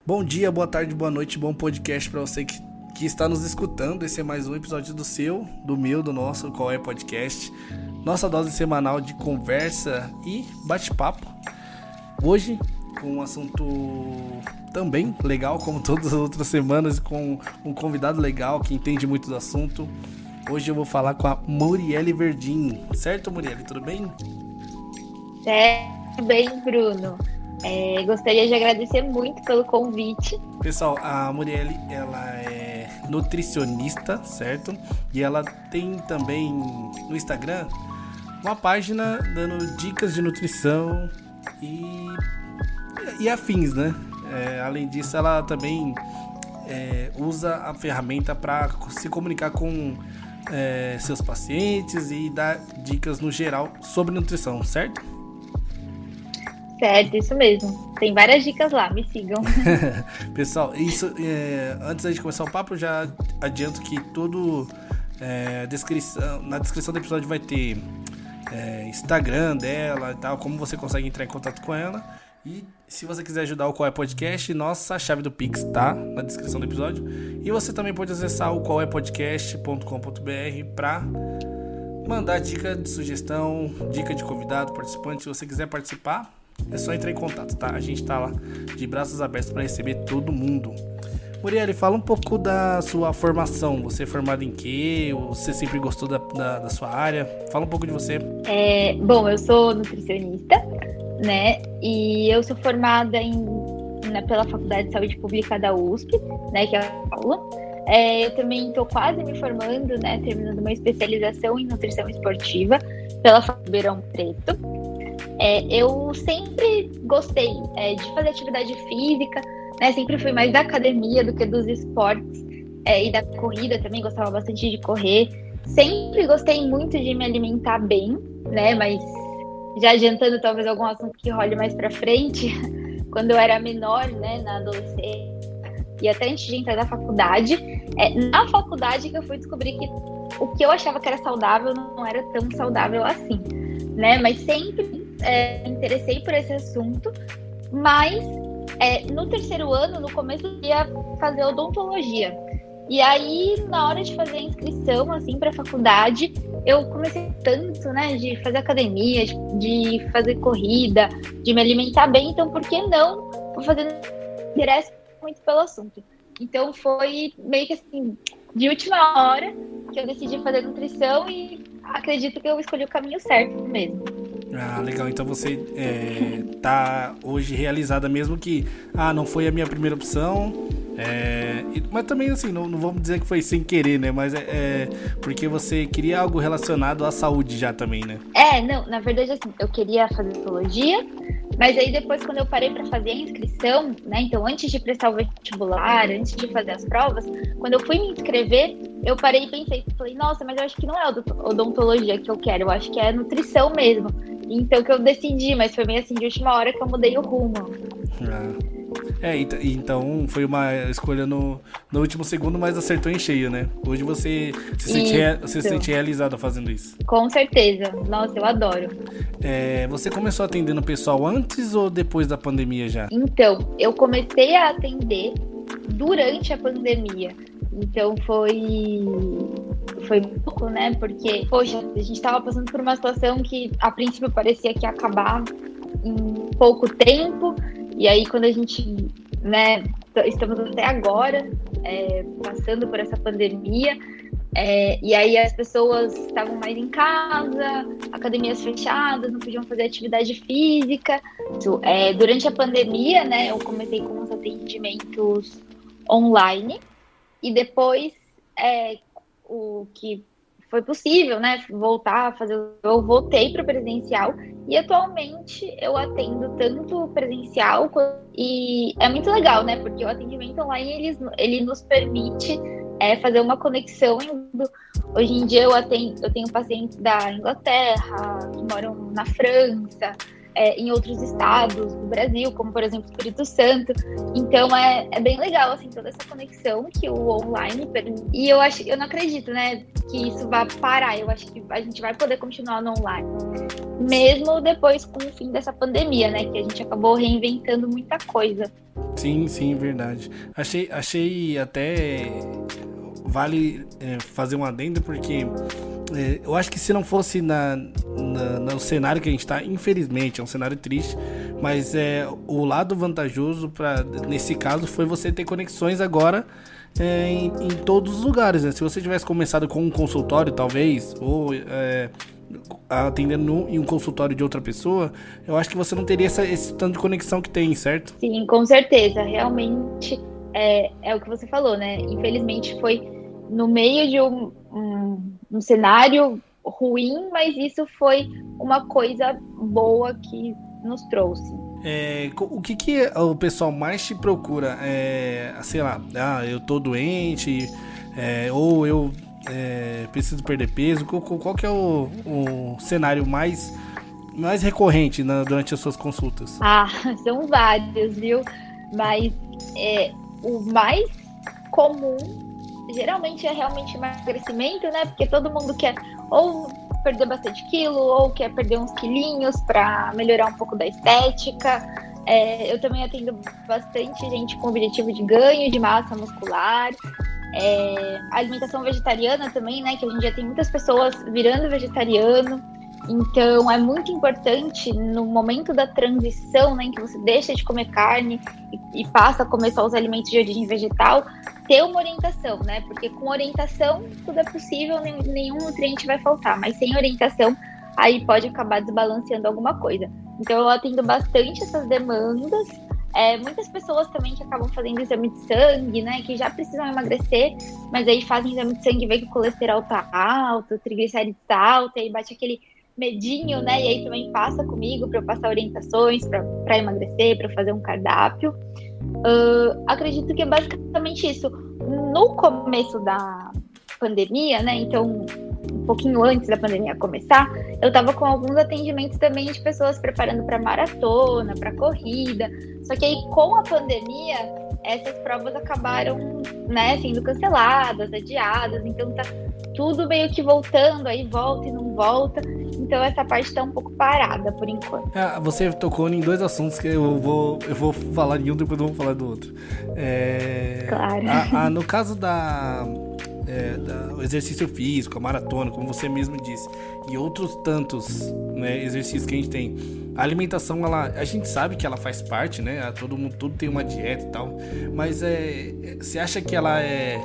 Bom dia, boa tarde, boa noite, bom podcast para você que está nos escutando. Esse é mais um episódio do nosso Qual é Podcast. Nossa dose semanal de conversa e bate-papo. Hoje, com um assunto também legal, como todas as outras semanas, com um convidado legal que entende muito do assunto. Hoje eu vou falar com a Muriele Verdim. Certo, Muriele? Tudo bem? Tudo bem, Bruno. Gostaria de agradecer muito pelo convite. Pessoal, a Muriele, ela é nutricionista, certo? E ela tem também no Instagram uma página dando dicas de nutrição e afins, né? Além disso, ela também usa a ferramenta para se comunicar com seus pacientes e dar dicas no geral sobre nutrição, certo? Certo, isso mesmo. Tem várias dicas lá, me sigam. Pessoal, isso antes de começar o papo, já adianto que na descrição do episódio vai ter Instagram dela e tal, como você consegue entrar em contato com ela. E se você quiser ajudar o Qual é Podcast, nossa chave do Pix tá na descrição do episódio. E você também pode acessar o qualepodcast.com.br para mandar dica de sugestão, dica de convidado, participante. Se você quiser participar, é só entrar em contato, tá? A gente tá lá de braços abertos para receber todo mundo. Muriele, fala um pouco da sua formação. Você é formada em quê? Você sempre gostou da sua área? Fala um pouco de você. Bom, eu sou nutricionista, né? E eu sou formada pela Faculdade de Saúde Pública da USP, né? Que é a Paula. Eu também estou quase me formando, né? Terminando uma especialização em nutrição esportiva pela Faculdade Ribeirão Preto. Eu sempre gostei de fazer atividade física, né? Sempre fui mais da academia do que dos esportes e da corrida também, gostava bastante de correr. Sempre gostei muito de me alimentar bem, né? Mas já adiantando talvez algum assunto que role mais pra frente, quando eu era menor, né? Na adolescência e até antes de entrar na faculdade, na faculdade que eu fui descobrir que o que eu achava que era saudável não era tão saudável assim, né? Mas sempre me interessei por esse assunto, mas no terceiro ano, no começo, eu ia fazer odontologia. E aí, na hora de fazer a inscrição, assim, para a faculdade, eu comecei tanto, né, de fazer academia, de fazer corrida, de me alimentar bem, então por que não vou fazer interesse muito pelo assunto? Então foi meio que assim, de última hora que eu decidi fazer nutrição e acredito que eu escolhi o caminho certo mesmo. Ah, legal. Então você tá hoje realizada, mesmo que não foi a minha primeira opção, mas também assim, não vamos dizer que foi sem querer, né? Mas porque você queria algo relacionado à saúde já também, né? Não, na verdade assim, eu queria fazer psicologia, mas aí depois quando eu parei para fazer a inscrição, né? Então antes de prestar o vestibular, antes de fazer as provas, quando eu fui me inscrever, eu parei e pensei, falei, nossa, mas eu acho que não é odontologia que eu quero, eu acho que é nutrição mesmo. Então que eu decidi, mas foi meio assim de última hora que eu mudei o rumo. Então foi uma escolha no último segundo, mas acertou em cheio, né? Hoje você se sente realizada fazendo isso. Com certeza. Nossa, eu adoro. Você começou atendendo o pessoal antes ou depois da pandemia já? Então, eu comecei a atender durante a pandemia. Então foi pouco, né? Porque, poxa, a gente estava passando por uma situação que a princípio parecia que ia acabar em pouco tempo. E aí quando a gente, né, estamos até agora passando por essa pandemia, e aí as pessoas estavam mais em casa, academias fechadas, não podiam fazer atividade física. Durante a pandemia, né, eu comecei com os atendimentos online. E depois, o que foi possível, né, voltar a fazer, eu voltei para o presencial e atualmente eu atendo tanto presencial e é muito legal, né, porque o atendimento online ele nos permite fazer uma conexão. Hoje em dia eu tenho pacientes da Inglaterra, que moram na França, em outros estados do Brasil, como por exemplo Espírito Santo. Então é bem legal assim, toda essa conexão que o online permite. E eu não acredito, né, que isso vai parar. Eu acho que a gente vai poder continuar no online. mesmo depois com o fim dessa pandemia, né? Que a gente acabou reinventando muita coisa. Sim, verdade. Achei até vale fazer um adendo, porque eu acho que se não fosse no cenário que a gente está, infelizmente, é um cenário triste, mas o lado vantajoso nesse caso foi você ter conexões agora em todos os lugares, né? Se você tivesse começado com um consultório, talvez, ou atendendo em um consultório de outra pessoa, eu acho que você não teria esse tanto de conexão que tem, certo? Sim, com certeza. Realmente é o que você falou, né? Infelizmente foi no meio de um cenário ruim, mas isso foi uma coisa boa que nos trouxe. O que o pessoal mais te procura? Sei lá, eu tô doente, ou eu preciso perder peso. Qual que é o cenário mais recorrente durante as suas consultas? São vários, viu? Mas o mais comum geralmente é realmente emagrecimento, né? Porque todo mundo quer ou perder bastante quilo, ou quer perder uns quilinhos para melhorar um pouco da estética. Eu também atendo bastante gente com objetivo de ganho de massa muscular. A alimentação vegetariana também, né? Que hoje em dia tem muitas pessoas virando vegetariano. Então, é muito importante no momento da transição, né, em que você deixa de comer carne e passa a comer só os alimentos de origem vegetal, ter uma orientação, né? Porque com orientação tudo é possível, nenhum nutriente vai faltar, mas sem orientação aí pode acabar desbalanceando alguma coisa. Então, eu atendo bastante essas demandas. Muitas pessoas também que acabam fazendo exame de sangue, né, que já precisam emagrecer, mas aí fazem exame de sangue e vê que o colesterol tá alto, o triglicérides tá alto, e aí bate aquele medinho, né? E aí também passa comigo para eu passar orientações para emagrecer, para fazer um cardápio. Acredito que é basicamente isso. No começo da pandemia, né? Então, um pouquinho antes da pandemia começar, eu estava com alguns atendimentos também de pessoas preparando para maratona, para corrida. Só que aí, com a pandemia, essas provas acabaram, né, sendo canceladas, adiadas. Então, tá tudo meio que voltando, aí volta e não volta. Então essa parte tá um pouco parada por enquanto. Você tocou em dois assuntos que eu vou falar de um, depois eu vou falar do outro. Claro. No caso o exercício físico, a maratona, como você mesmo disse, e outros tantos, né, exercícios que a gente tem. A alimentação, a gente sabe que ela faz parte, né? Tudo tem uma dieta e tal. Mas você acha que ela é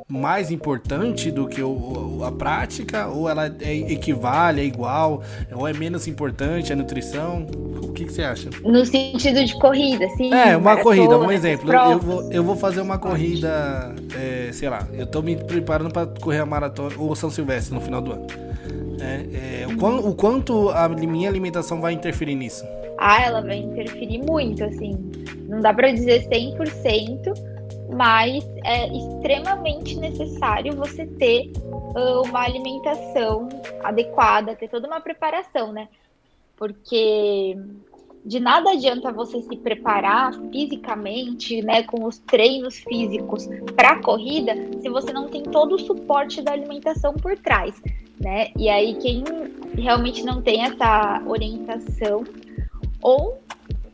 mais importante do que a prática? Ou ela equivale, é igual? Ou é menos importante a nutrição? O que você acha? No sentido de corrida, sim. Uma corrida, um exemplo. Eu vou fazer uma corrida, sei lá, eu tô me preparando para correr a maratona ou São Silvestre no final do ano. O quanto a minha alimentação vai interferir nisso? Ela vai interferir muito, assim. Não dá para dizer 100%, mas é extremamente necessário você ter uma alimentação adequada, ter toda uma preparação, né? Porque de nada adianta você se preparar fisicamente, né, com os treinos físicos para a corrida, se você não tem todo o suporte da alimentação por trás, né? E aí quem realmente não tem essa orientação ou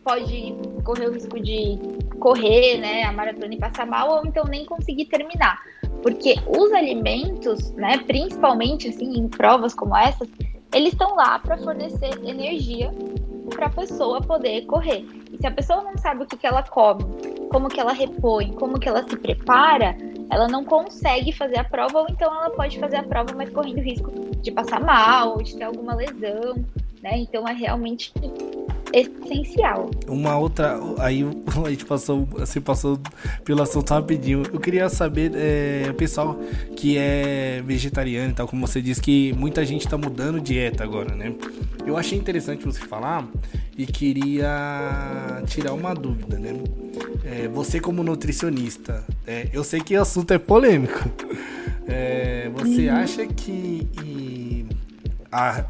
pode correr o risco de correr, né, a maratona e passar mal, ou então nem conseguir terminar. Porque os alimentos, né, principalmente assim, em provas como essas, eles estão lá para fornecer energia para a pessoa poder correr. E se a pessoa não sabe o que ela come, como que ela repõe, como que ela se prepara, ela não consegue fazer a prova, ou então ela pode fazer a prova, mas correndo risco de passar mal, ou de ter alguma lesão, né? Então é realmente essencial. Uma outra, aí a gente passou pelo assunto rapidinho. Eu queria saber, o pessoal que é vegetariano e tal, como você disse que muita gente tá mudando dieta agora, né? Eu achei interessante você falar e queria tirar uma dúvida, né? Você como nutricionista, eu sei que o assunto é polêmico. Você acha que a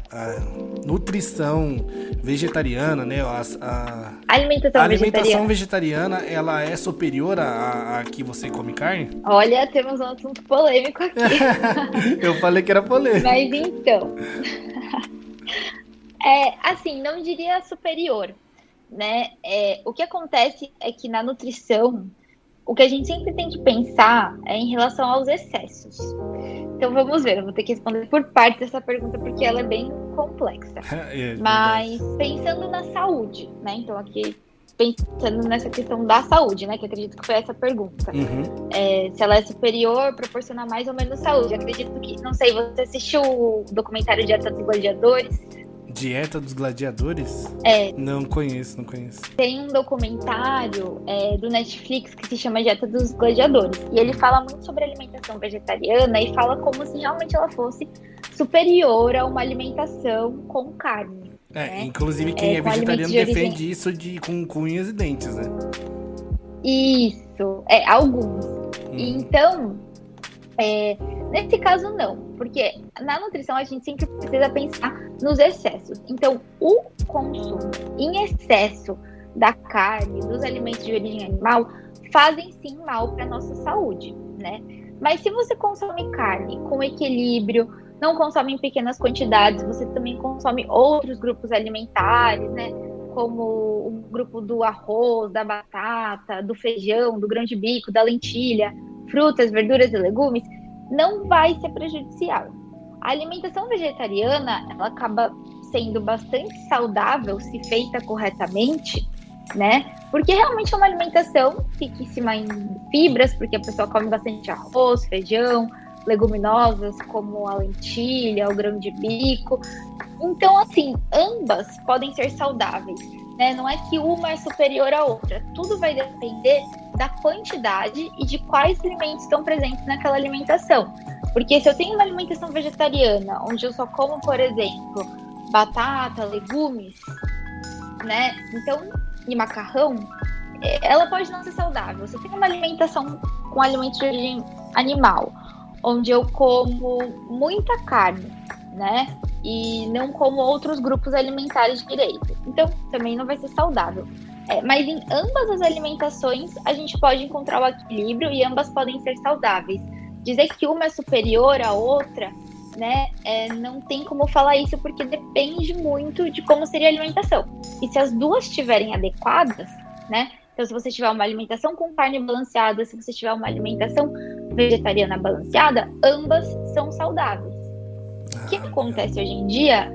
nutrição vegetariana, né, a alimentação vegetariana, ela é superior a que você come carne? Olha, temos um assunto polêmico aqui. Eu falei que era polêmico. Mas então, Assim, não diria superior, né? O que acontece é que na nutrição, o que a gente sempre tem que pensar é em relação aos excessos. Então vamos ver, eu vou ter que responder por parte dessa pergunta porque ela é bem complexa. Mas pensando na saúde, né? Então aqui pensando nessa questão da saúde, né? Que eu acredito que foi essa pergunta. Se ela é superior, proporciona mais ou menos saúde. Eu acredito que, não sei, você assistiu o documentário Dieta dos Gladiadores? Dieta dos Gladiadores? Não conheço. Tem um documentário do Netflix que se chama Dieta dos Gladiadores. E ele fala muito sobre alimentação vegetariana e fala como se realmente ela fosse superior a uma alimentação com carne. Né? Inclusive quem é vegetariano defende isso com unhas e dentes, né? Isso, alguns. Então, nesse caso não, porque na nutrição a gente sempre precisa pensar nos excessos. Então, o consumo em excesso da carne, dos alimentos de origem animal, fazem sim mal para a nossa saúde, né? Mas se você consome carne com equilíbrio, não consome em pequenas quantidades, você também consome outros grupos alimentares, né? Como o grupo do arroz, da batata, do feijão, do grão de bico, da lentilha, frutas, verduras e legumes, não vai ser prejudicial. A alimentação vegetariana, ela acaba sendo bastante saudável se feita corretamente, né? Porque realmente é uma alimentação riquíssima em fibras, porque a pessoa come bastante arroz, feijão, leguminosas como a lentilha, o grão de bico. Então, assim, ambas podem ser saudáveis, né? Não é que uma é superior à outra. Tudo vai depender da quantidade e de quais alimentos estão presentes naquela alimentação. Porque se eu tenho uma alimentação vegetariana, onde eu só como, por exemplo, batata, legumes, né? Então, e macarrão, ela pode não ser saudável. Se eu tenho uma alimentação com alimentos de origem animal, onde eu como muita carne, né? E não como outros grupos alimentares direito. Então, também não vai ser saudável. Mas em ambas as alimentações, a gente pode encontrar o equilíbrio e ambas podem ser saudáveis. Dizer que uma é superior à outra, né? Não tem como falar isso, porque depende muito de como seria a alimentação. E se as duas estiverem adequadas, né? Então, se você tiver uma alimentação com carne balanceada, se você tiver uma alimentação vegetariana balanceada, ambas são saudáveis. O que acontece hoje em dia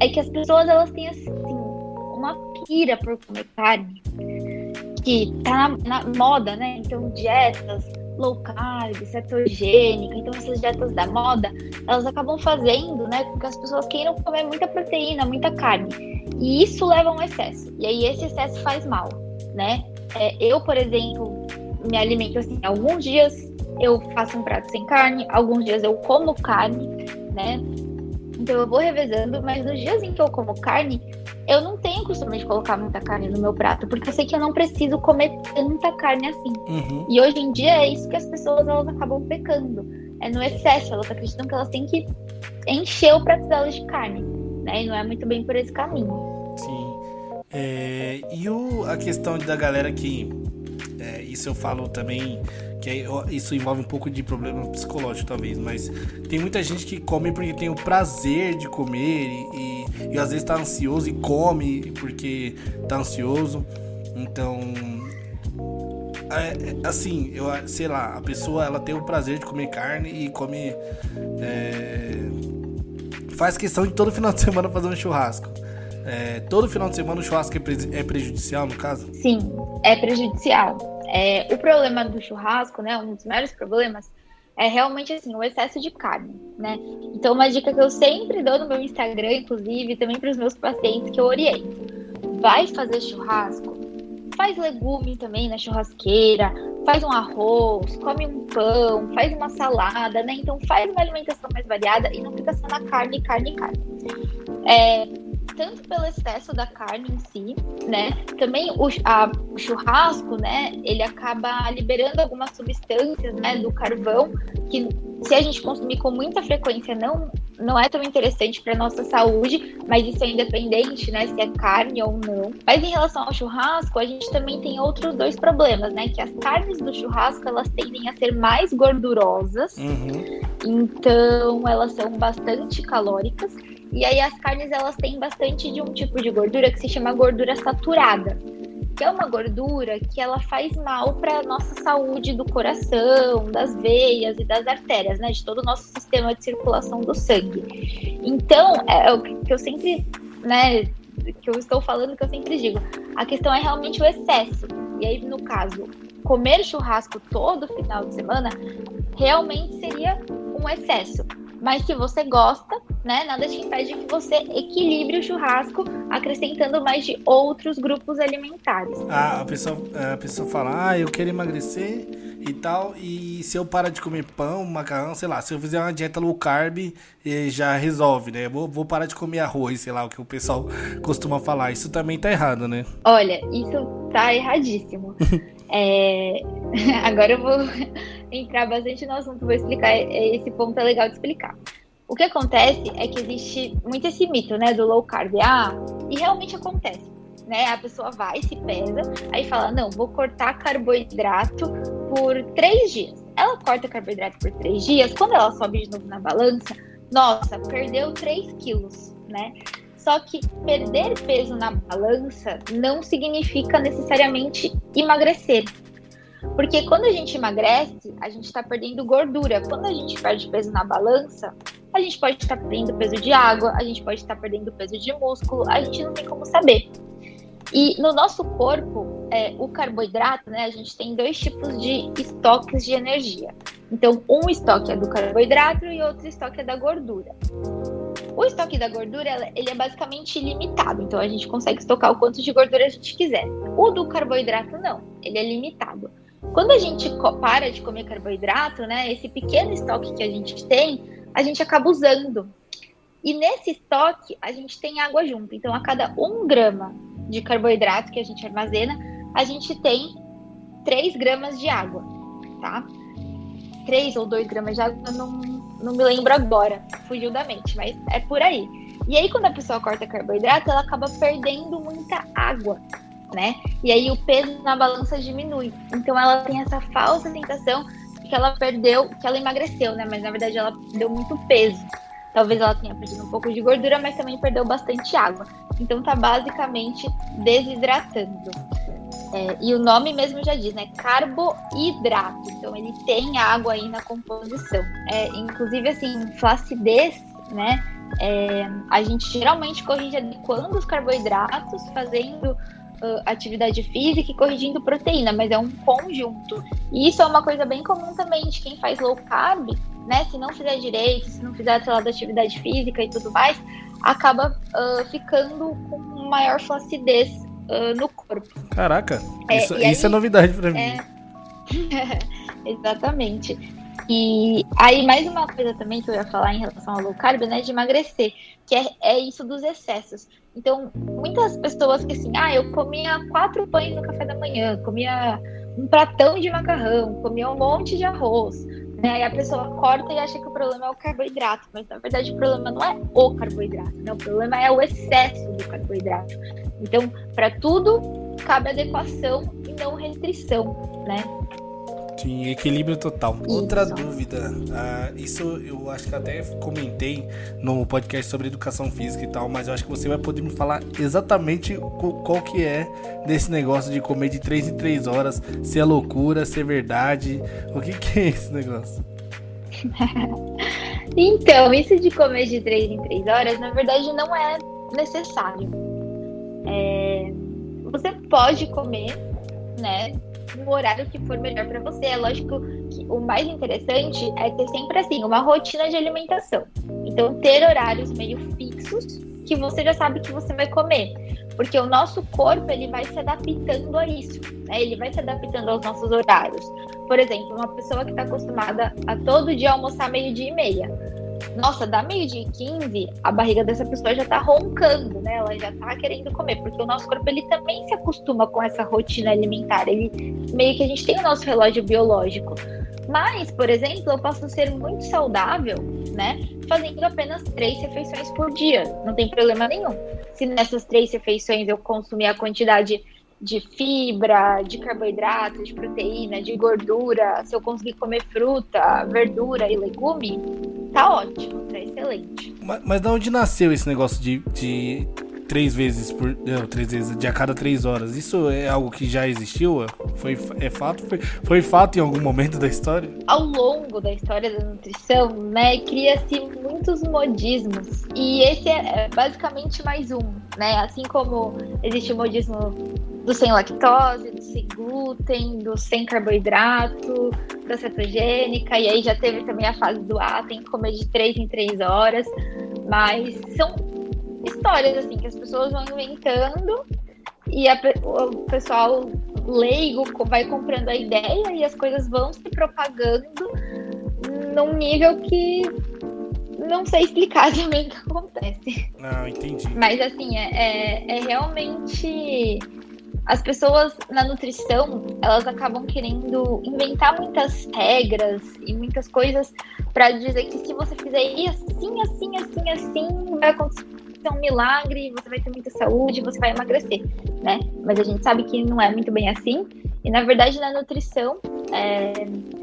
é que as pessoas, elas têm, assim, uma pira por comer carne, que tá na moda, né? Então, dietas low carb, cetogênica, então essas dietas da moda, elas acabam fazendo, né, com que as pessoas queiram comer muita proteína, muita carne. E isso leva a um excesso. E aí esse excesso faz mal, né? Eu, por exemplo, me alimento assim, alguns dias eu faço um prato sem carne, alguns dias eu como carne, né? Então eu vou revezando, mas nos dias em que eu como carne, eu não tenho costume de colocar muita carne no meu prato, porque eu sei que eu não preciso comer tanta carne assim. E hoje em dia é isso que as pessoas, elas acabam pecando. É no excesso, elas acreditam que elas têm que encher o prato delas de carne, né? E não é muito bem por esse caminho. Sim. E a questão da galera que... isso eu falo também, que isso envolve um pouco de problema psicológico talvez, mas tem muita gente que come porque tem o prazer de comer e às vezes tá ansioso e come porque tá ansioso. Então, assim, sei lá, a pessoa, ela tem o prazer de comer carne e come, faz questão de todo final de semana fazer um churrasco. Todo final de semana o churrasco é prejudicial, no caso? Sim, é prejudicial. O problema do churrasco, né, um dos maiores problemas, é realmente assim, o excesso de carne, né? Então, uma dica que eu sempre dou no meu Instagram, inclusive, também para os meus pacientes, que eu oriento: vai fazer churrasco, faz legume também na churrasqueira, faz um arroz, come um pão, faz uma salada, né? Então, faz uma alimentação mais variada e não fica só na carne. Tanto pelo excesso da carne em si, né? Também o churrasco, né? Ele acaba liberando algumas substâncias, né? Do carvão, que se a gente consumir com muita frequência não é tão interessante para nossa saúde, mas isso é independente, né? Se é carne ou não. Mas em relação ao churrasco, a gente também tem outros dois problemas, né? Que as carnes do churrasco, elas tendem a ser mais gordurosas, então elas são bastante calóricas. E aí as carnes, elas têm bastante de um tipo de gordura que se chama gordura saturada, que é uma gordura que ela faz mal para a nossa saúde do coração, das veias e das artérias, né? De todo o nosso sistema de circulação do sangue. Então, é o que eu sempre, né, que eu estou falando, que eu sempre digo, a questão é realmente o excesso. E aí, no caso, comer churrasco todo final de semana realmente seria um excesso. Mas se você gosta, né, nada te impede que você equilibre o churrasco, acrescentando mais de outros grupos alimentares. A pessoa fala, eu quero emagrecer e tal, e se eu parar de comer pão, macarrão, sei lá, se eu fizer uma dieta low carb, já resolve, né? Vou parar de comer arroz, sei lá, o que o pessoal costuma falar. Isso também tá errado, né? Olha, isso tá erradíssimo. Agora eu vou entrar bastante no assunto, vou explicar, esse ponto é legal de explicar. O que acontece é que existe muito esse mito, né, do low carb, e realmente acontece, né, a pessoa vai, se pesa, aí fala, não, vou cortar carboidrato por 3 dias. Ela corta carboidrato por 3 dias, quando ela sobe de novo na balança, nossa, perdeu 3 quilos, né? Só que perder peso na balança não significa necessariamente emagrecer. Porque quando a gente emagrece, a gente está perdendo gordura. Quando a gente perde peso na balança, a gente pode estar perdendo peso de água, a gente pode estar perdendo peso de músculo, a gente não tem como saber. E no nosso corpo, o carboidrato, né, a gente tem 2 tipos de estoques de energia. Então, um estoque é do carboidrato e outro estoque é da gordura. O estoque da gordura, ele é basicamente ilimitado, então a gente consegue estocar o quanto de gordura a gente quiser. O do carboidrato não, ele é limitado. Quando a gente para de comer carboidrato, né, esse pequeno estoque que a gente tem, a gente acaba usando. E nesse estoque, a gente tem água junto. Então, a cada 1 grama de carboidrato que a gente armazena, a gente tem 3 gramas de água, tá? 3 ou 2 gramas de água, eu não me lembro agora, fugiu da mente, mas é por aí. E aí, quando a pessoa corta carboidrato, ela acaba perdendo muita água, né? E aí o peso na balança diminui. Então ela tem essa falsa sensação de que ela perdeu, que ela emagreceu, né? Mas na verdade ela perdeu muito peso. Talvez ela tenha perdido um pouco de gordura, mas também perdeu bastante água. Então tá basicamente desidratando. E o nome mesmo já diz, né? Carboidrato. Então ele tem água aí na composição. Inclusive, assim, flacidez, né? A gente geralmente corrige adequando os carboidratos, fazendo atividade física e corrigindo proteína, mas é um conjunto. E isso é uma coisa bem comum também de quem faz low carb, né? Se não fizer direito, se não fizer aquela atividade física e tudo mais, acaba ficando com maior flacidez no corpo. Caraca, isso é novidade pra mim. Exatamente. E aí, mais uma coisa também que eu ia falar em relação ao low carb, né, de emagrecer, que é isso dos excessos. Então, muitas pessoas que assim, eu comia 4 pães no café da manhã, comia um pratão de macarrão, comia um monte de arroz, né, aí a pessoa corta e acha que o problema é o carboidrato, mas na verdade o problema não é o carboidrato, né, o problema é o excesso do carboidrato. Então, para tudo, cabe adequação e não restrição, né? Sim, equilíbrio total. Isso. Outra dúvida, isso eu acho que até comentei no podcast sobre educação física e tal, mas eu acho que você vai poder me falar exatamente qual que é desse negócio de comer de 3 em 3 horas, se é loucura, se é verdade, o que é esse negócio? Então, isso de comer de 3 em 3 horas, na verdade, não é necessário. Você pode comer, né, no horário que for melhor para você. É lógico que o mais interessante é ter sempre assim uma rotina de alimentação. Então, ter horários meio fixos que você já sabe que você vai comer, porque o nosso corpo ele vai se adaptando a isso, né? Ele vai se adaptando aos nossos horários. Por exemplo, uma pessoa que está acostumada a todo dia almoçar 12:30. Nossa, dá 12:15, a barriga dessa pessoa já tá roncando, né? Ela já tá querendo comer, porque o nosso corpo, ele também se acostuma com essa rotina alimentar. Ele, meio que a gente tem o nosso relógio biológico. Mas, por exemplo, eu posso ser muito saudável, né? Fazendo apenas 3 refeições por dia. Não tem problema nenhum. Se nessas 3 refeições eu consumir a quantidade de fibra, de carboidrato, de proteína, de gordura, se eu conseguir comer fruta, verdura e legume, tá ótimo, tá excelente. Mas de onde nasceu esse negócio de 3 vezes não, 3 vezes de a cada 3 horas? Isso é algo que já existiu? É fato? Foi fato em algum momento da história? Ao longo da história da nutrição, né, cria-se muitos modismos. E esse é basicamente mais um, né? Assim como existe o modismo do sem lactose, do sem glúten, do sem carboidrato, da cetogênica, e aí já teve também a fase do tem que comer de 3 em 3 horas. Mas são histórias assim que as pessoas vão inventando e o pessoal leigo vai comprando a ideia e as coisas vão se propagando num nível que não sei explicar também o que acontece. Entendi. Mas assim, é realmente... As pessoas na nutrição, elas acabam querendo inventar muitas regras e muitas coisas para dizer que se você fizer assim, assim, assim, assim, vai acontecer um milagre, você vai ter muita saúde, você vai emagrecer, né? Mas a gente sabe que não é muito bem assim. E na verdade na nutrição,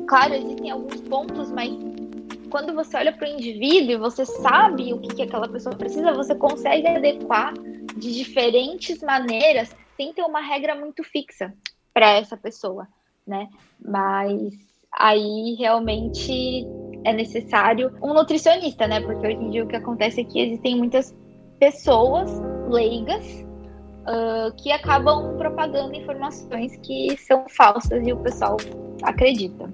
claro, existem alguns pontos, mas quando você olha para o indivíduo e você sabe o que aquela pessoa precisa, você consegue adequar de diferentes maneiras sem ter uma regra muito fixa para essa pessoa, né? Mas aí realmente é necessário um nutricionista, né? Porque hoje em dia o que acontece é que existem muitas pessoas leigas que acabam propagando informações que são falsas e o pessoal acredita.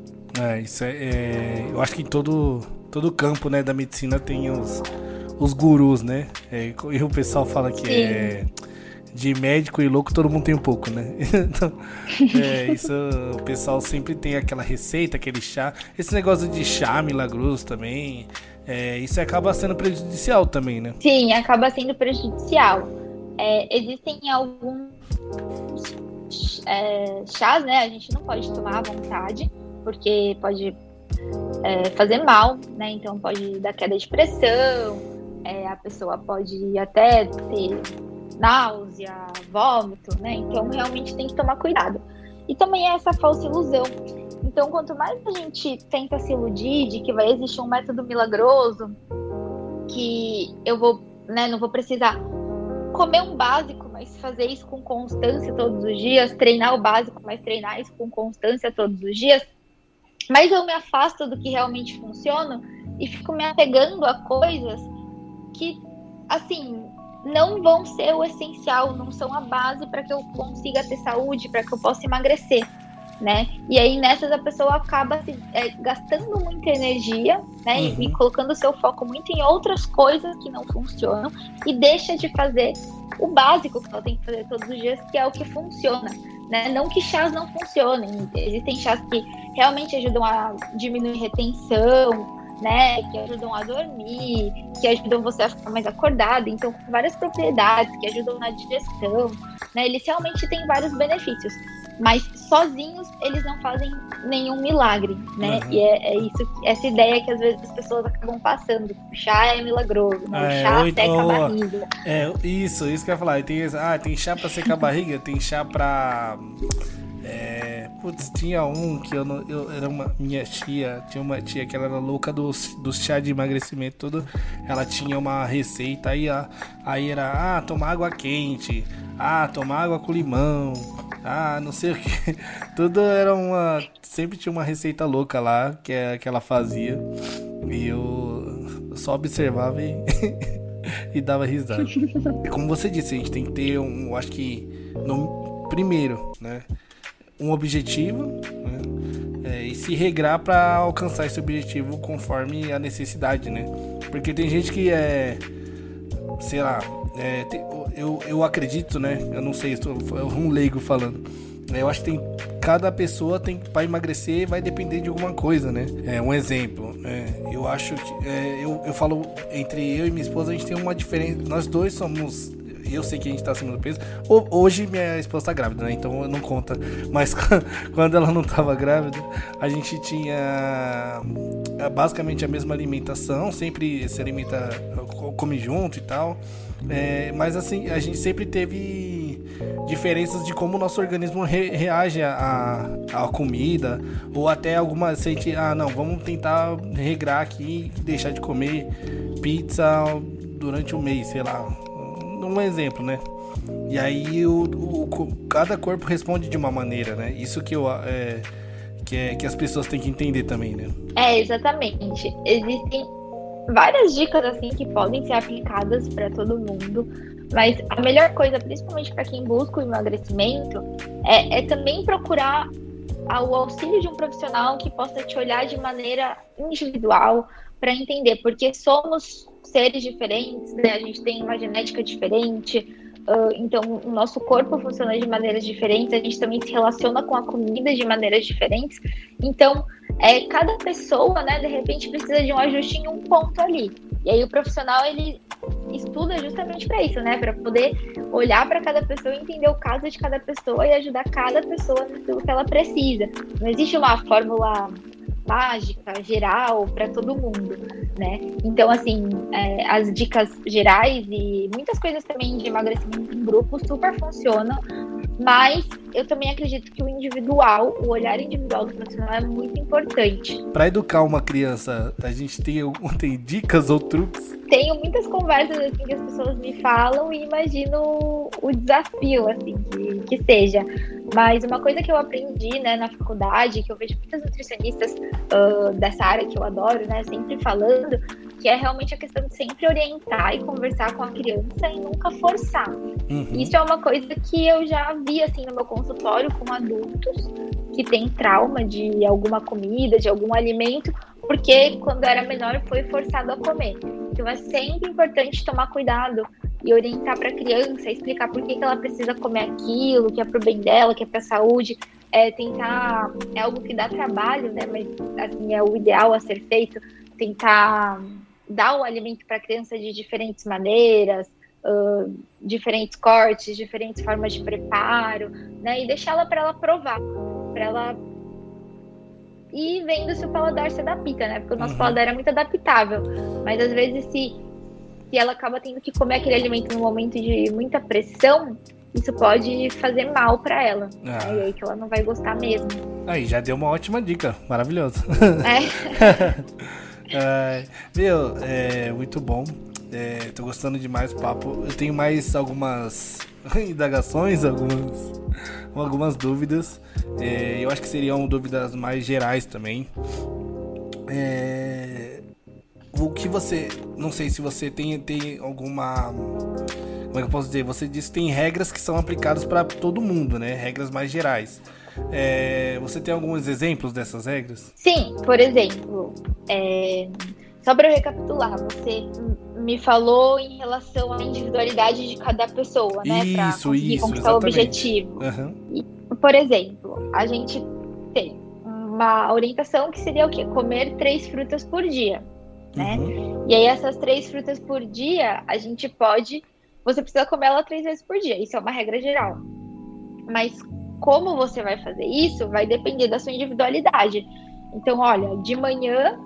Isso eu acho que em todo campo, né, da medicina tem os gurus, né? E o pessoal fala que de médico e louco todo mundo tem um pouco, né? Então, isso, o pessoal sempre tem aquela receita, aquele chá. Esse negócio de chá milagroso também, isso acaba sendo prejudicial também, né? Sim, acaba sendo prejudicial. Existem alguns chás, né? A gente não pode tomar à vontade, porque pode fazer mal, né? Então pode dar queda de pressão, a pessoa pode até ter náusea, vômito, né? Então realmente tem que tomar cuidado. E também é essa falsa ilusão. Então quanto mais a gente tenta se iludir de que vai existir um método milagroso, que eu vou, né, não vou precisar comer um básico, mas fazer isso com constância todos os dias, treinar o básico, mas treinar isso com constância todos os dias, mas eu me afasto do que realmente funciona e fico me apegando a coisas que, assim, não vão ser o essencial, não são a base para que eu consiga ter saúde, para que eu possa emagrecer, né? E aí nessas a pessoa acaba gastando muita energia, né? E colocando o seu foco muito em outras coisas que não funcionam e deixa de fazer o básico que ela tem que fazer todos os dias, que é o que funciona, né? Não que chás não funcionem, existem chás que realmente ajudam a diminuir retenção, né, que ajudam a dormir, que ajudam você a ficar mais acordado, então com várias propriedades, que ajudam na digestão, né, eles realmente têm vários benefícios, mas sozinhos eles não fazem nenhum milagre, né, e é isso, essa ideia que às vezes as pessoas acabam passando, o chá é milagroso, né, o chá seca a barriga. Isso que eu ia falar, tem chá pra secar a barriga, tem chá pra... tinha um que era minha tia, tinha uma tia que ela era louca do chá de emagrecimento, tudo. Ela tinha uma receita, aí era, tomar água quente, tomar água com limão, não sei o que. Tudo era sempre tinha uma receita louca lá, que ela fazia, e eu só observava e dava risada. E como você disse, a gente tem que ter acho que, primeiro, né, um objetivo, né? E se regrar para alcançar esse objetivo conforme a necessidade, né? Porque tem gente que sei lá, eu acredito, né? Eu não sei, é um leigo falando. Eu acho que cada pessoa para emagrecer vai depender de alguma coisa, né? Um exemplo, eu acho que eu falo entre eu e minha esposa, a gente tem uma diferença. Nós dois somos... Eu sei que a gente tá acima do peso. Hoje minha esposa tá grávida, né? Então não conta. Mas quando ela não tava grávida, a gente tinha basicamente a mesma alimentação. Sempre se alimenta, come junto e tal. Mas assim, a gente sempre teve diferenças de como o nosso organismo reage à comida, ou até alguma, se a gente, não, vamos tentar regrar aqui e deixar de comer pizza durante um mês, sei lá, um exemplo, né? E aí cada corpo responde de uma maneira, né? Isso que as pessoas têm que entender também, né? Exatamente. Existem várias dicas assim que podem ser aplicadas para todo mundo, mas a melhor coisa, principalmente para quem busca o emagrecimento, é também procurar o auxílio de um profissional que possa te olhar de maneira individual para entender, porque somos seres diferentes, né? A gente tem uma genética diferente, então o nosso corpo funciona de maneiras diferentes, a gente também se relaciona com a comida de maneiras diferentes, então cada pessoa, né, de repente precisa de um ajuste em um ponto ali, e aí o profissional ele estuda justamente para isso, né, para poder olhar para cada pessoa, entender o caso de cada pessoa e ajudar cada pessoa naquilo que ela precisa. Não existe uma fórmula mágica, geral, para todo mundo, né? Então, assim, as dicas gerais e muitas coisas também de emagrecimento em grupo super funcionam, mas eu também acredito que o individual, o olhar individual do profissional é muito importante. Para educar uma criança, a gente tem dicas ou truques? Tenho muitas conversas assim que as pessoas me falam e imagino o desafio assim que seja. Mas uma coisa que eu aprendi, né, na faculdade, que eu vejo muitas nutricionistas dessa área que eu adoro, né, sempre falando, que é realmente a questão de sempre orientar e conversar com a criança e nunca forçar. Uhum. Isso é uma coisa que eu já vi assim no meu consultório com adultos que têm trauma de alguma comida, de algum alimento, porque quando era menor foi forçado a comer. Então é sempre importante tomar cuidado e orientar para a criança, explicar por que ela precisa comer aquilo, que é pro bem dela, que é para a saúde. Tentar, é algo que dá trabalho, né? Mas assim, é o ideal a ser feito, tentar dar o alimento para a criança de diferentes maneiras, diferentes cortes, diferentes formas de preparo, né? E deixá-la para ela provar, para ela ir vendo se o paladar se adapta, né? Porque o nosso paladar é muito adaptável, mas às vezes se ela acaba tendo que comer aquele alimento num momento de muita pressão, isso pode fazer mal para ela, né? E aí que ela não vai gostar mesmo. Aí já deu uma ótima dica, maravilhoso. Muito bom. Tô gostando demais do papo. Eu tenho mais algumas indagações, algumas dúvidas. Eu acho que seriam dúvidas mais gerais também. O que você... Não sei se você tem alguma... Como é que eu posso dizer? Você disse que tem regras que são aplicadas para todo mundo, né? Regras mais gerais. Você tem alguns exemplos dessas regras? Sim, por exemplo... Só para eu recapitular, você me falou em relação à individualidade de cada pessoa, né? Para conseguir conquistar o objetivo. Uhum. E, por exemplo, a gente tem uma orientação que seria o quê? Comer 3 frutas por dia, né? Uhum. E aí essas 3 frutas por dia, você precisa comer ela 3 vezes por dia. Isso é uma regra geral. Mas como você vai fazer isso vai depender da sua individualidade. Então, olha, de manhã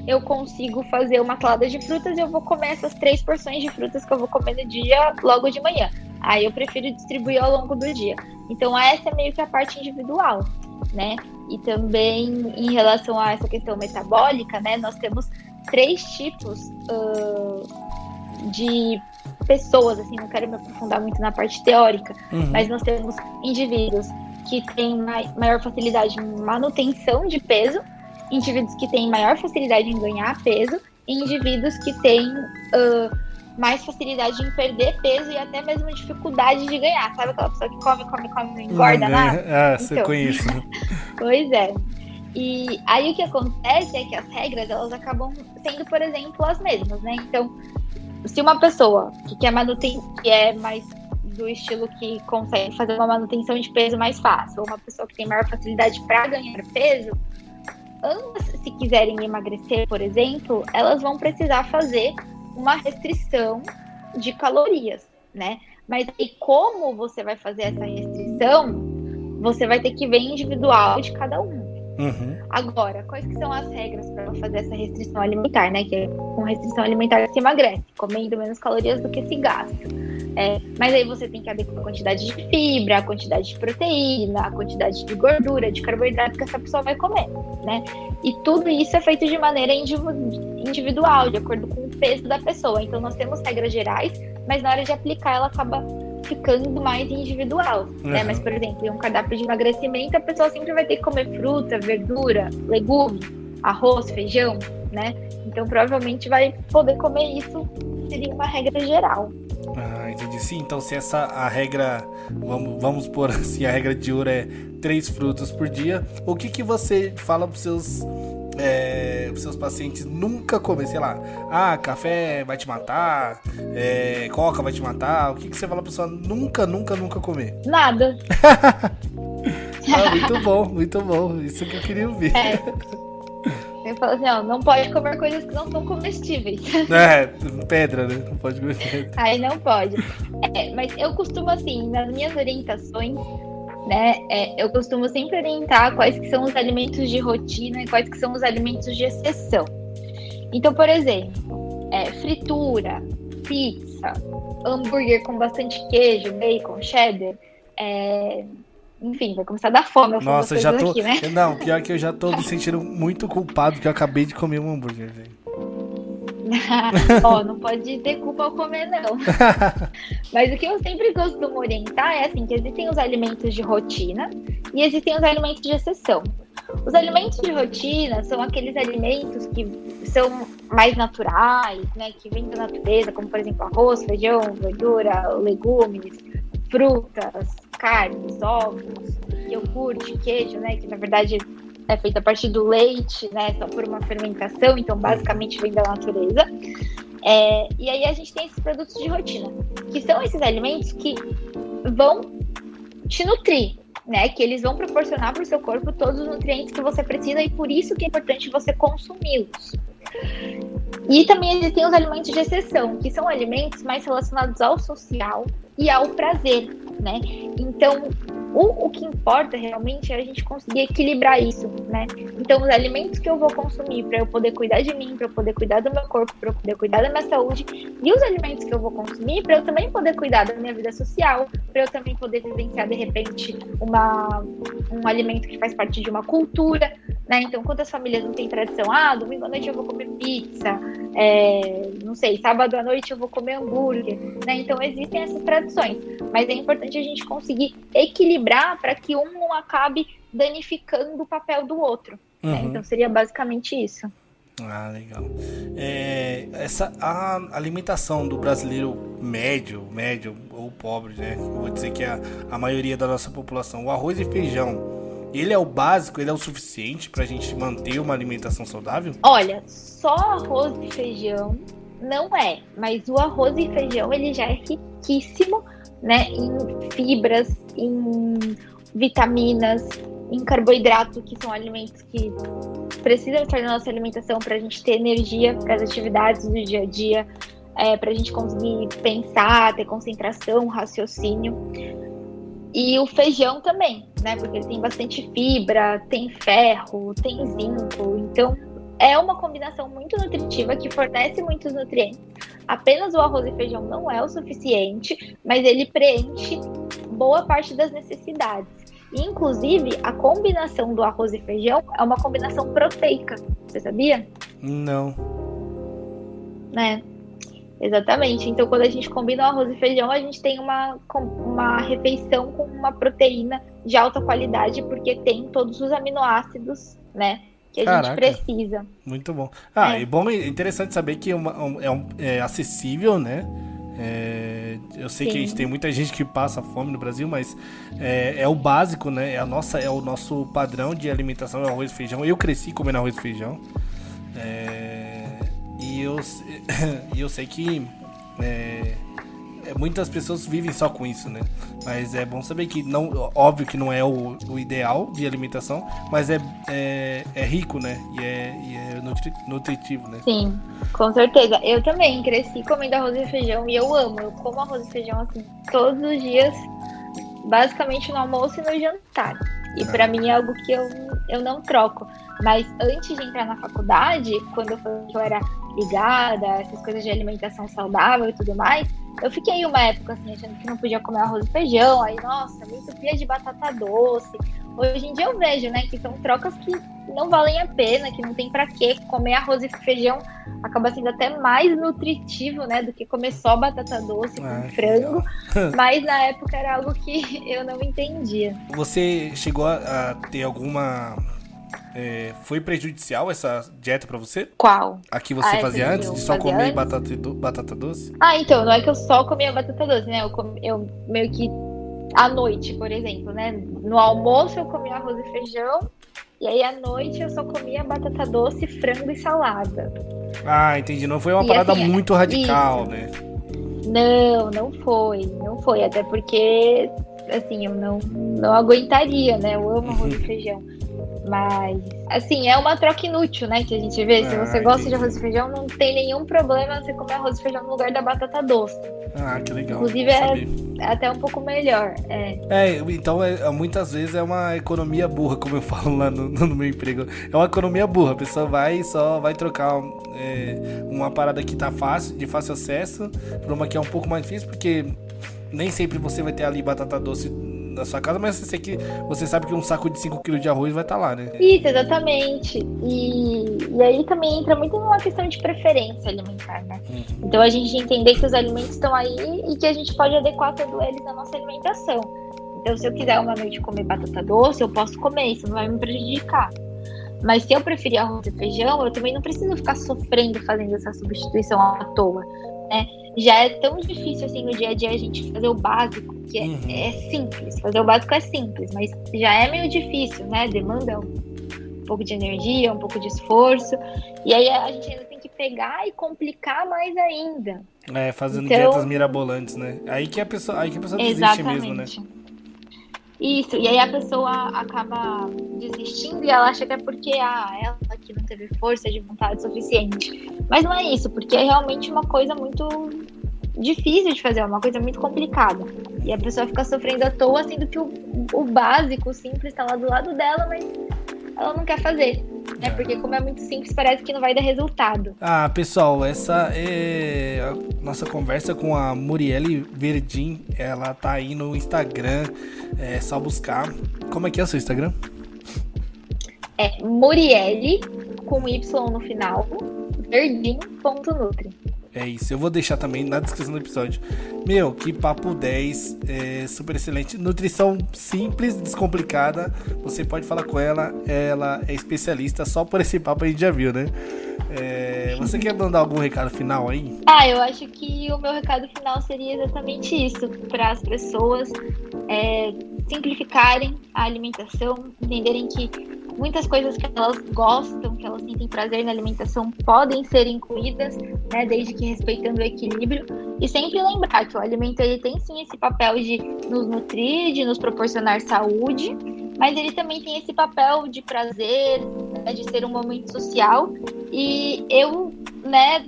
eu consigo fazer uma salada de frutas e eu vou comer essas 3 porções de frutas que eu vou comer no dia logo de manhã. Aí eu prefiro distribuir ao longo do dia. Então essa é meio que a parte individual, né? E também em relação a essa questão metabólica, né? Nós temos 3 tipos de pessoas, assim, não quero me aprofundar muito na parte teórica, mas nós temos indivíduos que têm maior facilidade em manutenção de peso, indivíduos que têm maior facilidade em ganhar peso e indivíduos que têm mais facilidade em perder peso e até mesmo dificuldade de ganhar. Sabe aquela pessoa que come, não engorda nada? Você conhece. Pois é. E aí o que acontece é que as regras, elas acabam sendo, por exemplo, as mesmas, né? Então, se uma pessoa que é mais do estilo que consegue fazer uma manutenção de peso mais fácil, ou uma pessoa que tem maior facilidade para ganhar peso, ambas, se quiserem emagrecer, por exemplo, elas vão precisar fazer uma restrição de calorias, né? Mas aí como você vai fazer essa restrição, você vai ter que ver individual de cada um. Uhum. Agora, quais que são as regras para fazer essa restrição alimentar, né? Que com restrição alimentar se emagrece, comendo menos calorias do que se gasta. Mas aí você tem que adequar a quantidade de fibra, a quantidade de proteína, a quantidade de gordura, de carboidrato que essa pessoa vai comer, né? E tudo isso é feito de maneira individual, de acordo com o peso da pessoa. Então, nós temos regras gerais, mas na hora de aplicar, ela acaba ficando mais individual, né? Mas, por exemplo, em um cardápio de emagrecimento, a pessoa sempre vai ter que comer fruta, verdura, legume, arroz, feijão, né? Então, provavelmente vai poder comer isso, seria uma regra geral. Ah, entendi. Sim, então se a regra, vamos pôr assim, a regra de ouro é 3 frutas por dia, o que você fala pros seus pacientes nunca comer? Sei lá, café vai te matar, coca vai te matar, o que você fala pra pessoa nunca comer? Nada. Muito bom, isso que eu queria ouvir. Eu falo assim, não pode comer coisas que não são comestíveis. Pedra, né? Não pode comer pedra. Aí não pode. Mas eu costumo, assim, nas minhas orientações, né, eu costumo sempre orientar quais que são os alimentos de rotina e quais que são os alimentos de exceção. Então, por exemplo, fritura, pizza, hambúrguer com bastante queijo, bacon, cheddar, enfim, vai começar a dar fome. Nossa, já tô... Aqui, né? Não, pior que eu já tô me sentindo muito culpado que eu acabei de comer um hambúrguer, gente. Não pode ter culpa ao comer, não. Mas o que eu sempre costumo orientar é assim, que existem os alimentos de rotina e existem os alimentos de exceção. Os alimentos de rotina são aqueles alimentos que são mais naturais, né, que vêm da natureza, como, por exemplo, arroz, feijão, verdura, legumes, frutas, carnes, ovos, iogurte, queijo, né, que na verdade é feito a partir do leite, né, só por uma fermentação, então basicamente vem da natureza. E aí a gente tem esses produtos de rotina, que são esses alimentos que vão te nutrir, né, que eles vão proporcionar para o seu corpo todos os nutrientes que você precisa e por isso que é importante você consumi-los. E também existem os alimentos de exceção, que são alimentos mais relacionados ao social e ao prazer, né? Então, o que importa realmente é a gente conseguir equilibrar isso, né? Então, os alimentos que eu vou consumir para eu poder cuidar de mim, para eu poder cuidar do meu corpo, para eu poder cuidar da minha saúde, e os alimentos que eu vou consumir para eu também poder cuidar da minha vida social, para eu também poder vivenciar, de repente, um alimento que faz parte de uma cultura, né? Então, quantas famílias não têm tradição? Domingo à noite eu vou comer pizza, não sei, sábado à noite eu vou comer hambúrguer, né? Então, existem essas tradições, mas é importante a gente conseguir equilibrar para que um não acabe danificando o papel do outro, né? Então, seria basicamente isso. Legal. A alimentação do brasileiro médio ou pobre, né? Eu vou dizer que é a maioria da nossa população. O arroz e feijão, ele é o básico, ele é o suficiente pra gente manter uma alimentação saudável? Olha, só arroz e feijão não é, mas o arroz e feijão ele já é riquíssimo, né, em fibras, em vitaminas, em carboidrato, que são alimentos que precisam estar na nossa alimentação para a gente ter energia para as atividades do dia a dia, para a gente conseguir pensar, ter concentração, raciocínio. E o feijão também, né, porque ele tem bastante fibra, tem ferro, tem zinco, então é uma combinação muito nutritiva que fornece muitos nutrientes. Apenas o arroz e feijão não é o suficiente, mas ele preenche boa parte das necessidades. Inclusive, a combinação do arroz e feijão é uma combinação proteica. Você sabia? Não. Exatamente. Então, quando a gente combina o arroz e feijão, a gente tem uma refeição com uma proteína de alta qualidade, porque tem todos os aminoácidos, né, que a gente precisa. Muito bom. E bom, é interessante saber que é acessível, né? Eu sei que a gente tem muita gente que passa fome no Brasil, mas é o básico, né? É o nosso padrão de alimentação, é o arroz e feijão. Eu cresci comendo arroz e feijão. E eu sei que muitas pessoas vivem só com isso, né? Mas é bom saber que, não, óbvio que não é o ideal de alimentação, mas é rico, né? E é nutritivo, né? Sim, com certeza. Eu também cresci comendo arroz e feijão e eu amo. Eu como arroz e feijão assim todos os dias, basicamente no almoço e no jantar. E pra mim é algo que eu eu não troco. Mas antes de entrar na faculdade, quando eu falei que eu era ligada a essas coisas de alimentação saudável e tudo mais, eu fiquei uma época assim, achando que não podia comer arroz e feijão, aí, nossa, me entupia de batata doce. Hoje em dia eu vejo, né, que são trocas que não valem a pena, que não tem pra quê. Comer arroz e feijão acaba sendo até mais nutritivo, né, do que comer só batata doce com frango. Mas na época era algo que eu não entendia. Você chegou a ter alguma... foi prejudicial essa dieta pra você? Qual? A que você fazia antes, de só comer antes? batata doce? Então, não é que eu só comia batata doce, né? Eu meio que à noite, por exemplo, né? No almoço eu comia arroz e feijão, e aí à noite eu só comia batata doce, frango e salada. Ah, entendi. Não foi uma parada assim, muito radical, isso. Né? Não foi. Até porque, assim, eu não aguentaria, né? Eu amo arroz e feijão. Mas, assim, é uma troca inútil, né, que a gente vê. Se você gosta de arroz e feijão, não tem nenhum problema você comer arroz e feijão no lugar da batata doce. Ah, que legal. Inclusive, é até um pouco melhor. Então, muitas vezes é uma economia burra, como eu falo lá no meu emprego. É uma economia burra. A pessoa só vai trocar uma parada que tá fácil, de fácil acesso, por uma que é um pouco mais difícil, porque nem sempre você vai ter ali batata doce na sua casa, mas você sabe que um saco de 5 kg de arroz vai estar lá, né? Isso, exatamente. E aí também entra muito numa questão de preferência alimentar, né? Então a gente entender que os alimentos estão aí e que a gente pode adequar todos eles na nossa alimentação. Então se eu quiser uma noite comer batata doce, eu posso comer, isso não vai me prejudicar. Mas se eu preferir arroz e feijão, eu também não preciso ficar sofrendo fazendo essa substituição à toa, né? Já é tão difícil assim no dia a dia a gente fazer o básico, que é simples. Fazer o básico é simples, mas já é meio difícil, né? Demanda um pouco de energia, um pouco de esforço. E aí a gente ainda tem que pegar e complicar mais ainda. Fazendo dietas mirabolantes, né? Aí que a pessoa desiste mesmo, né? Isso, e aí a pessoa acaba desistindo e ela acha que é porque ela que não teve força de vontade suficiente. Mas não é isso, porque é realmente uma coisa muito difícil de fazer, é uma coisa muito complicada. E a pessoa fica sofrendo à toa, sendo que o básico, o simples, está lá do lado dela, mas ela não quer fazer. Né? Porque como é muito simples, parece que não vai dar resultado. Pessoal, essa é a nossa conversa com a Muriele Verdim. Ela tá aí no Instagram, é só buscar. Como é que é o seu Instagram? É Muriele, com Y no final, verdim.nutri. É isso, eu vou deixar também na descrição do episódio. Que papo 10, super excelente. Nutrição simples, descomplicada. Você pode falar com ela é especialista, só por esse papo a gente já viu, né? Você quer mandar algum recado final aí? Eu acho que o meu recado final seria exatamente isso, para as pessoas simplificarem a alimentação, entenderem que muitas coisas que elas gostam, que elas sentem prazer na alimentação, podem ser incluídas, né, desde que respeitando o equilíbrio. E sempre lembrar que o alimento ele tem sim esse papel de nos nutrir, de nos proporcionar saúde, mas ele também tem esse papel de prazer, né, de ser um momento social. E eu,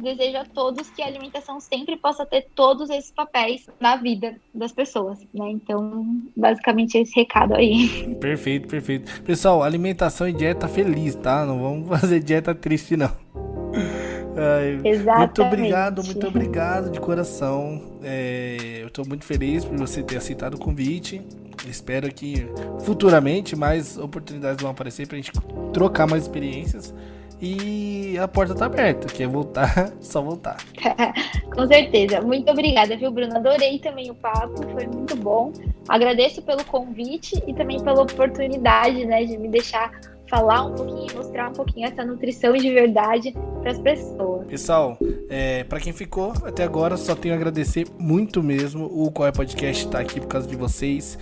desejo a todos que a alimentação sempre possa ter todos esses papéis na vida das pessoas, né? Então, basicamente, esse recado aí. Perfeito. Pessoal, alimentação e dieta feliz, tá? Não vamos fazer dieta triste, não. Exatamente. Muito obrigado de coração. Eu tô muito feliz por você ter aceitado o convite. Espero que futuramente mais oportunidades vão aparecer pra gente trocar mais experiências. E a porta tá aberta, quer voltar, só voltar. Com certeza. Muito obrigada, viu, Bruno? Adorei também o papo, foi muito bom. Agradeço pelo convite e também pela oportunidade, né, de me deixar falar um pouquinho, mostrar um pouquinho essa nutrição de verdade para as pessoas. Pessoal, para quem ficou até agora, só tenho a agradecer muito mesmo. O Qual é Podcast tá aqui por causa de vocês,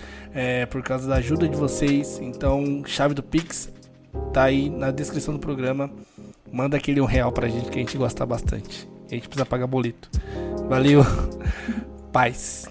por causa da ajuda de vocês. Então, chave do Pix tá aí na descrição do programa. Manda aquele R$1 pra gente, que a gente gosta bastante. A gente precisa pagar boleto. Valeu. Paz.